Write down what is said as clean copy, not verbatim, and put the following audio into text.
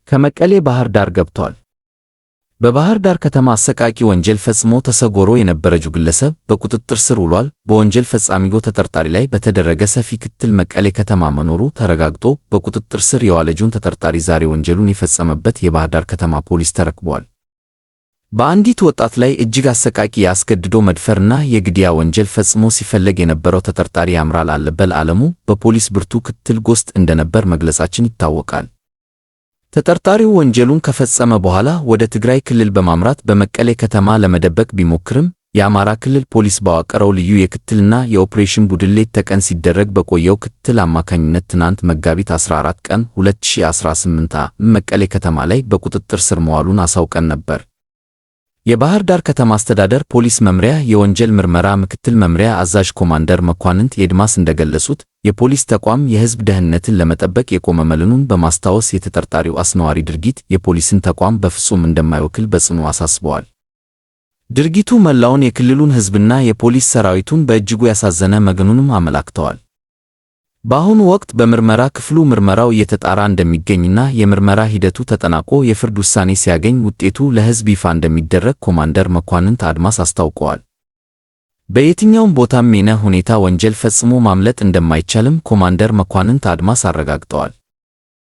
ከመቀሌ ባህር ዳር ገብቷል። በባህር ዳር ከተማ አሰቃቂ ወንጀል ፈጽሞ ተሰውሮ የነበረው ግለሰብ በቁጥጥር ስር ውሏል። በወንጀል ፈጻሚው ተጠርጣሪ ላይ በተደረገ ሰፊ ክትትል መቀሌ ከተማ መኖሩ ተረጋግጦ በቁጥጥር ስር የዋለውን ተጠርጣሪ ዛሬ ወንጀሉን የፈጸመበት የባህር ዳር ከተማ ፖሊስ ተረክቧል። በአንዲት ወጣት ላይ እጅግ አሰቃቂ የአስገድዶ መድፈርና የግድያ ወንጀል ፈጽሞ ሲፈለግ የነበረው ተጠርጣሪ ያምራል አለበል ዓለሙ በፖሊስ ብርቱ ክትትል ውስጥ እንደነበር መግለጻችን ይታወቃል። ተጠርጣሪው ወንጀሉን ከፈጸመ በኋላ ወደ ትግራይ ክልል በማምራት በመቀሌ ከተማ ለመደበቅ ቢሞክርም የአማራ ክልል ፖሊስ ባዋቀረው ልዩ የክትትልና የኦፕሬሽን ቡድን ሌት ተቀን ሲደረግ በቆየው ክትትል አማካኝነት ትናንት መጋቢት 14 ቀን 2018 መቀሌ ከተማ ላይ በቁጥጥር ስር መዋሉን አሳውቀን ነበር። የባህር ዳር ከተማ አስተዳደር ፖሊስ መምሪያ የወንጀል ምርመራ ምክትል መምሪያ አዛዥ ኮማንደር መኳንንት ኤድማስ እንደገለጹት የፖሊስ ተቋም የሕዝብ ደህንነትን ለመጠበቅ የቆመ መሆኑን በማስታወስ የተጠርጣሪው አስነዋሪ ድርጊት የፖሊስን ተቋም በፍጹም እንደማይወክል በጽኑ አሳስበዋል። ድርጊቱ መላውን የክልሉን ሕዝብና የፖሊስ ሰራዊቱን በእጅጉ ያሳዘነ መሆኑንም አመላክተዋል። በአሁኑ ወቅት በምርመራ ክፍሉ ምርመራው እየተጣራ እንደሚገኝና የምርመራ ሂደቱ ተጠናቆ የፍርድ ውሳኔ ሲያገኝ ውጤቱ ለሕዝብ ይፋ እንደሚደረግ ኮማንደር መኳንንት አድማስ አስታውቀዋል። በየትኛውም ቦታም ሆነ ሁኔታ ወንጀል ፈጽሞ ማምለጥ እንደማይቻልም ኮማንደር መኳንንት አድማስ አረጋግጠዋል።